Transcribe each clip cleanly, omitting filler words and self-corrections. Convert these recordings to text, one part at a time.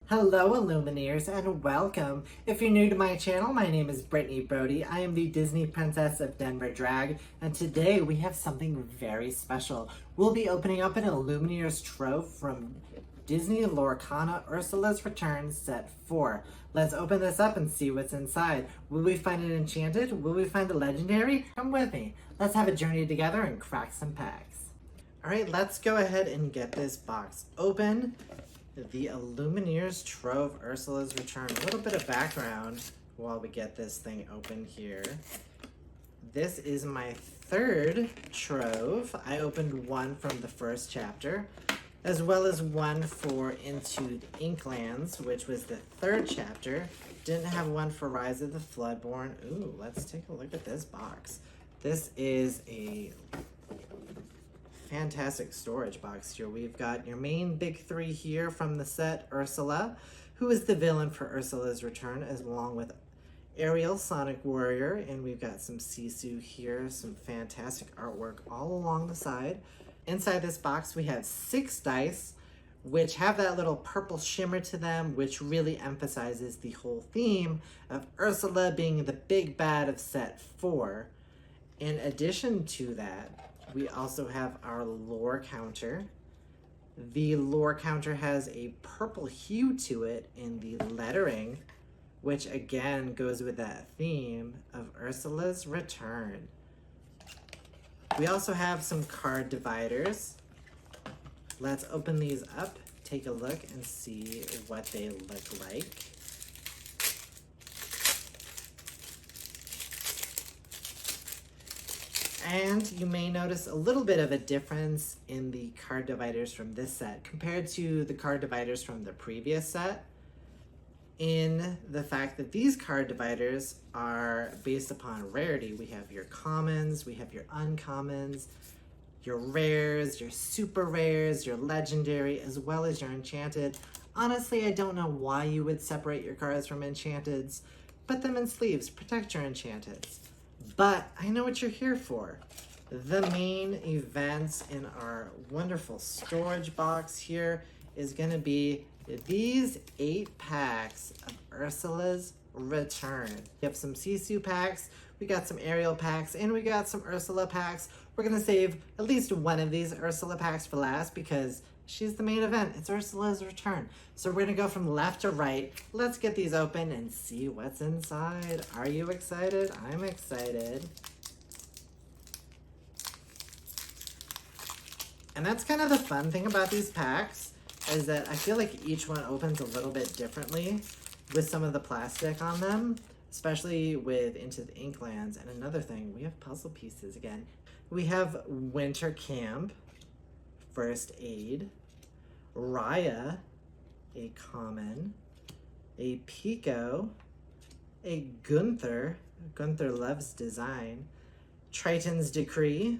Hello Illumineers and welcome. If you're new to my channel, my name is Brittany Brody. I am the Disney Princess of Denver Drag, and today we have something very special. We'll be opening up an Illumineers Trove from Disney Lorcana Ursula's Return Set 4. Let's open this up and see what's inside. Will we find an enchanted? Will we find a legendary? Come with me. Let's have a journey together and crack some packs. Alright, let's go ahead and get this box open. The Illumineers Trove Ursula's Return. A little bit of background while we get this thing open here. This is my third Trove. I opened one from the first chapter, as well as one for Into the Inklands, which was the third chapter. Didn't have one for Rise of the Floodborn. Ooh, let's take a look at this box. This is a fantastic storage box here. We've got your main big three here from the set, Ursula, who is the villain for Ursula's Return, as along with Ariel, Sonic Warrior, and we've got some Sisu here, some fantastic artwork all along the side. Inside this box we have 6 dice, which have that little purple shimmer to them, which really emphasizes the whole theme of Ursula being the big bad of set 4. In addition to that, we also have our lore counter. The lore counter has a purple hue to it in the lettering, which again goes with that theme of Ursula's Return. We also have some card dividers. Let's open these up, take a look, and see what they look like. And you may notice a little bit of a difference in the card dividers from this set compared to the card dividers from the previous set, in the fact that these card dividers are based upon rarity. We have your commons, we have your uncommons, your rares, your super rares, your legendary, as well as your enchanted. Honestly, I don't know why you would separate your cards from enchanteds. Put them in sleeves, protect your enchanteds. But I know what you're here for. The main events in our wonderful storage box here is going to be these 8 packs of Ursula's Return. We have some Sisu packs, we got some Ariel packs, and we got some Ursula packs. We're going to save at least one of these Ursula packs for last because she's the main event. It's Ursula's Return. So we're going to go from left to right. Let's get these open and see what's inside. Are you excited? I'm excited. And that's kind of the fun thing about these packs, is that I feel like each one opens a little bit differently with some of the plastic on them, especially with Into the Inklands. And another thing, we have puzzle pieces again. We have Winter Camp, First Aid, Raya, a common, a Pico, a Gunther Loves Design, Triton's Decree,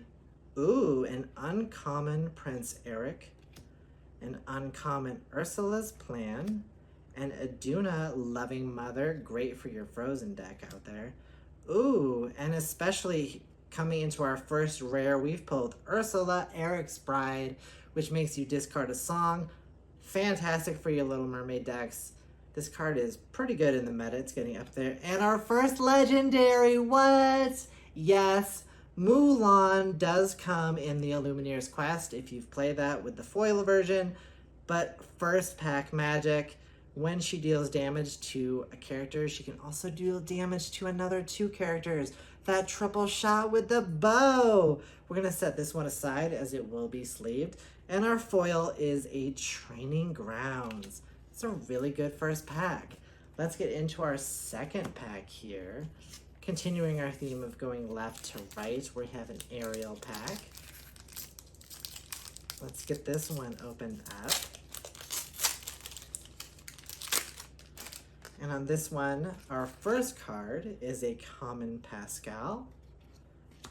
ooh, an uncommon Prince Eric, an uncommon Ursula's Plan, and Aduna Loving Mother, great for your Frozen deck out there. Ooh, and especially coming into our first rare, we've pulled Ursula, Eric's Bride, which makes you discard a song. Fantastic for your Little Mermaid decks. This card is pretty good in the meta. It's getting up there. And our first legendary, what? Yes, Mulan does come in the Illumineers Quest if you've played that with the foil version. But first pack magic. When she deals damage to a character, she can also deal damage to another 2 characters. That triple shot with the bow. We're going to set this one aside as it will be sleeved. And our foil is a Training Grounds. It's a really good first pack. Let's get into our second pack here. Continuing our theme of going left to right, we have an Ariel pack. Let's get this one opened up. And on this one, our first card is a common Pascal.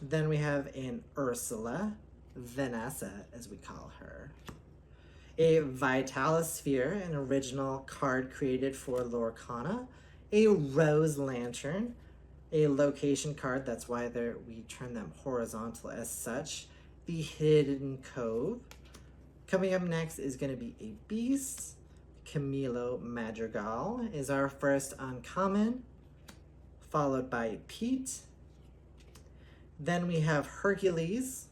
Then we have an Ursula, Vanessa as we call her. A Vitalosphere, an original card created for Lorcana. A Rose Lantern, a location card, that's why we turn them horizontal as such. The Hidden Cove. Coming up next is going to be a Beast, Camilo Madrigal is our first uncommon, followed by Pete. Then we have Hercules.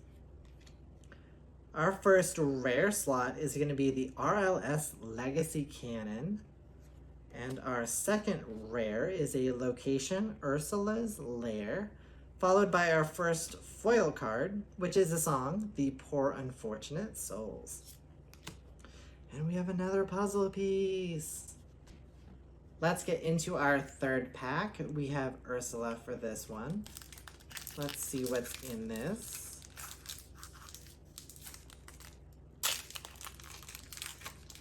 Our first rare slot is going to be the RLS Legacy Cannon. And our second rare is a location, Ursula's Lair, followed by our first foil card, which is a song, The Poor Unfortunate Souls. And we have another puzzle piece. Let's get into our third pack. We have Ursula for this one. Let's see what's in this.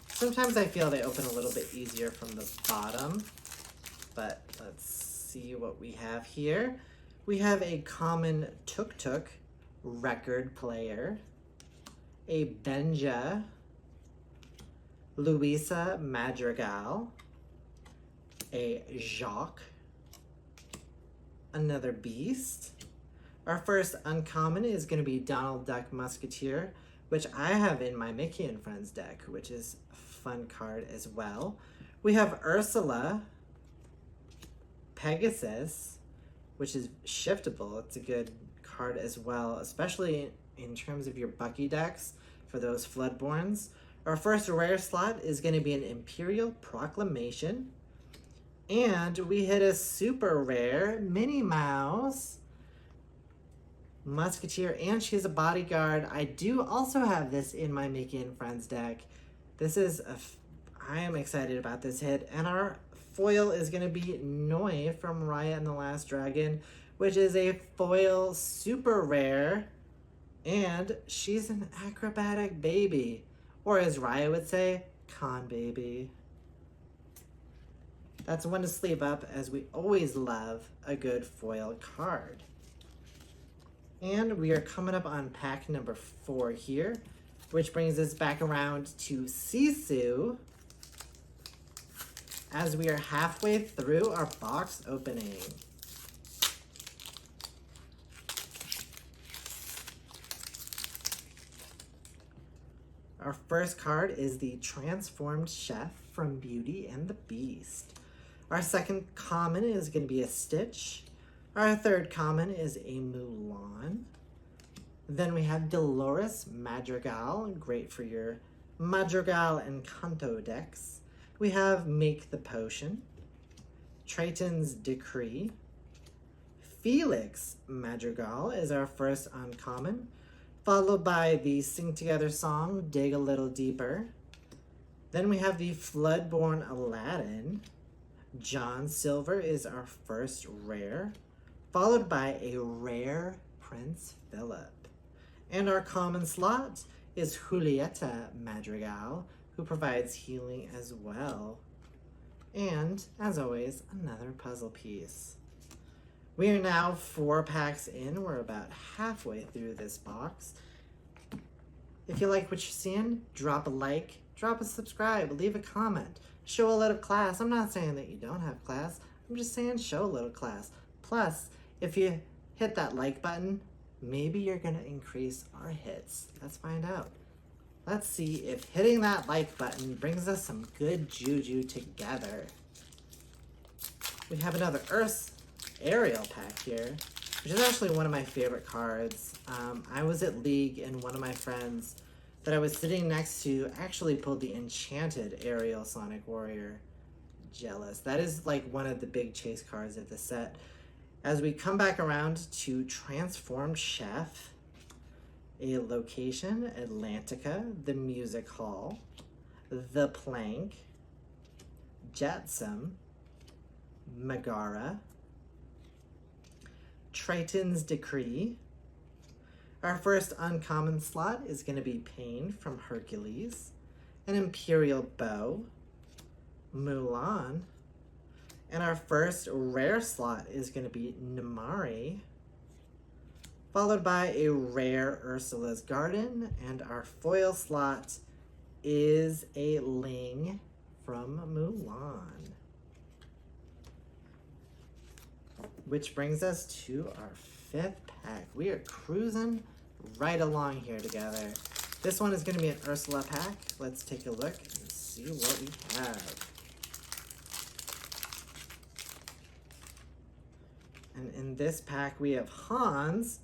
Sometimes I feel they open a little bit easier from the bottom, but let's see what we have here. We have a common Tuk Tuk record player, a Benja, Luisa Madrigal, a Jacques, another Beast. Our first uncommon is going to be Donald Duck Musketeer, which I have in my Mickey and Friends deck, which is a fun card as well. We have Ursula, Pegasus, which is shiftable. It's a good card as well, especially in terms of your Bucky decks for those Floodborns. Our first rare slot is going to be an Imperial Proclamation. And we hit a super rare Minnie Mouse Musketeer, and she's a bodyguard. I do also have this in my Mickey and Friends deck. I am excited about this hit. And our foil is going to be Noi from Raya and the Last Dragon, which is a foil super rare. And she's an acrobatic baby. Or as Raya would say, con baby. That's one to sleep up, as we always love a good foil card. And we are coming up on pack number 4 here, which brings us back around to Sisu, as we are halfway through our box opening. Our first card is the Transformed Chef from Beauty and the Beast. Our second common is going to be a Stitch. Our third common is a Mulan. Then we have Dolores Madrigal, great for your Madrigal and Kanto decks. We have Make the Potion, Triton's Decree. Felix Madrigal is our first uncommon, followed by the Sing Together song, Dig a Little Deeper. Then we have the Floodborn Aladdin. John Silver is our first rare, followed by a rare Prince Philip. And our common slot is Julieta Madrigal, who provides healing as well. And, as always, another puzzle piece. We are now 4 packs in. We're about halfway through this box. If you like what you're seeing, drop a like, drop a subscribe, leave a comment, show a little class. I'm not saying that you don't have class. I'm just saying show a little class. Plus, if you hit that like button, maybe you're going to increase our hits. Let's find out. Let's see if hitting that like button brings us some good juju together. We have another Earth Ariel pack here, which is actually one of my favorite cards. I was at League and one of my friends that I was sitting next to actually pulled the Enchanted Ariel Sonic Warrior. Jealous. That is like one of the big chase cards of the set. As we come back around to Transformed Chef, a location, Atlantica, the Music Hall, the Plank, Jetsam, Megara, Triton's Decree. Our first uncommon slot is going to be Pain from Hercules, an Imperial Bow, Mulan, and our first rare slot is going to be Namari, followed by a rare Ursula's Garden, and our foil slot is a Ling from Mulan. Which brings us to our 5th pack. We are cruising right along here together. This one is going to be an Ursula pack. Let's take a look and see what we have. And in this pack, we have Hans,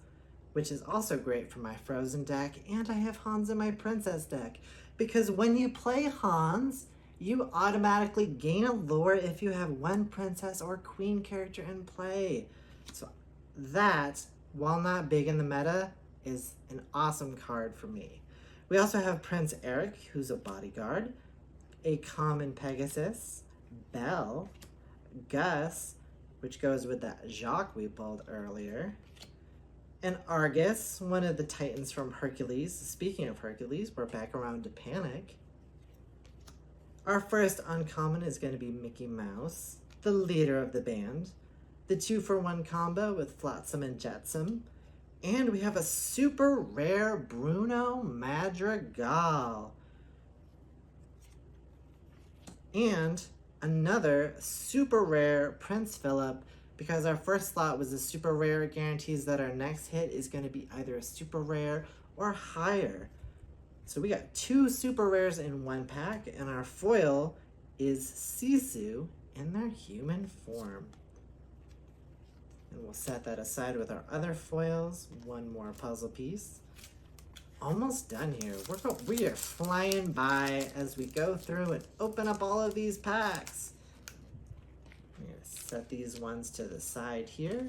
which is also great for my Frozen deck, and I have Hans in my Princess deck. Because when you play Hans, you automatically gain a lore if you have one Princess or Queen character in play. So that, while not big in the meta, is an awesome card for me. We also have Prince Eric, who's a bodyguard, a common Pegasus, Belle, Gus, which goes with that Jacques we pulled earlier, and Argus, one of the Titans from Hercules. Speaking of Hercules, we're back around to Panic. Our first uncommon is going to be Mickey Mouse, the leader of the band, the 2-for-1 combo with Flotsam and Jetsam, and we have a super rare Bruno Madrigal. And another super rare Prince Philip, because our first slot was a super rare. It guarantees that our next hit is going to be either a super rare or higher. So we got 2 super rares in one pack, and our foil is Sisu in their human form. And we'll set that aside with our other foils. One more puzzle piece. Almost done here. We are flying by as we go through and open up all of these packs. I'm going to set these ones to the side here.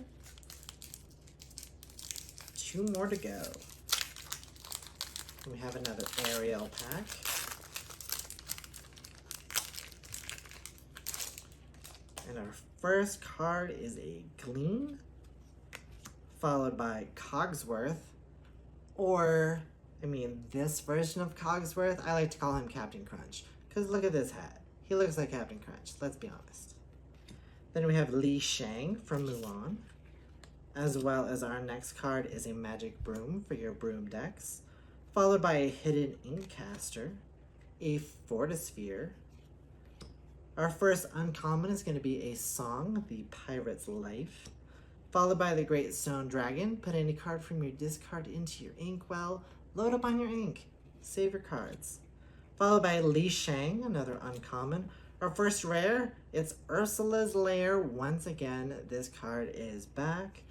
2 more to go. We have another Ariel pack. And our first card is a Gleam, followed by Cogsworth, or, this version of Cogsworth, I like to call him Captain Crunch, because look at this hat. He looks like Captain Crunch, let's be honest. Then we have Li Shang from Mulan, as well as our next card is a Magic Broom for your Broom decks, followed by a Hidden Inkcaster, a Fortisphere. Our first uncommon is going to be a Song, the Pirate's Life, followed by the Great Stone Dragon. Put any card from your discard into your inkwell, load up on your ink, save your cards. Followed by Li Shang, another uncommon. Our first rare, it's Ursula's Lair. Once again, this card is back.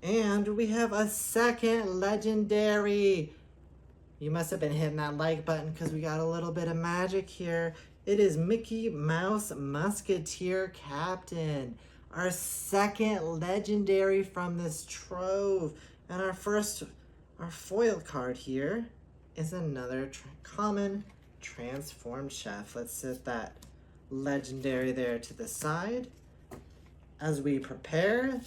And we have a second legendary. You must have been hitting that like button because we got a little bit of magic here. It is Mickey Mouse Musketeer Captain, our second legendary from this Trove. And our foil card here is another common Transformed Chef. Let's set that legendary there to the side as we prepare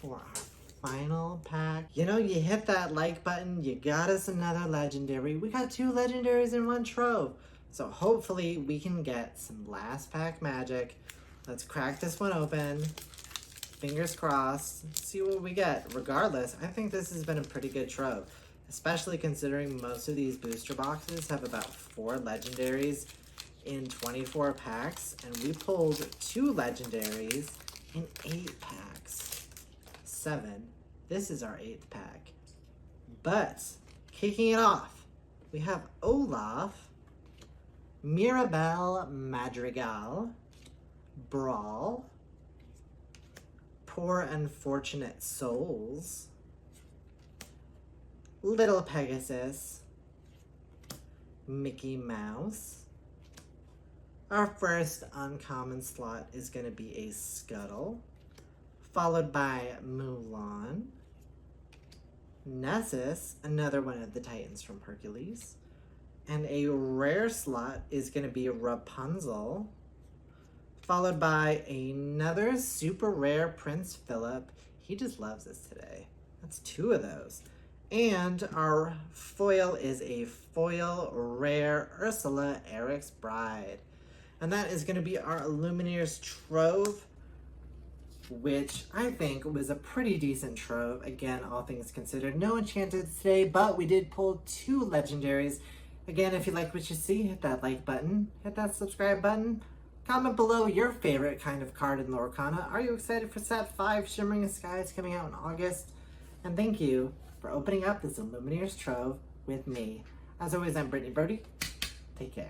for our final pack. You hit that like button, you got us another legendary. We got 2 legendaries in one Trove. So hopefully we can get some last pack magic. Let's crack this one open. Fingers crossed. See what we get. Regardless, I think this has been a pretty good Trove, especially considering most of these booster boxes have about 4 legendaries in 24 packs, and we pulled 2 legendaries in 8 packs. 7. This is our 8th pack. But kicking it off, we have Olaf, Mirabelle Madrigal, Brawl, Poor Unfortunate Souls, Little Pegasus, Mickey Mouse. Our first uncommon slot is going to be a Scuttle, followed by Mulan, Nessus, another one of the Titans from Hercules, and a rare slot is going to be Rapunzel, followed by another super rare Prince Philip. He just loves us today. That's 2 of those. And our foil is a foil rare Ursula, Eric's Bride. And that is going to be our Lumineers Trove, which I think was a pretty decent Trove. Again, all things considered, no enchanteds today, but we did pull 2 legendaries. Again, if you like what you see, hit that like button, hit that subscribe button. Comment below your favorite kind of card in Lorcana. Are you excited for set 5 Shimmering Skies coming out in August? And thank you for opening up this Lumineers Trove with me. As always, I'm Brittany Brody. Take care.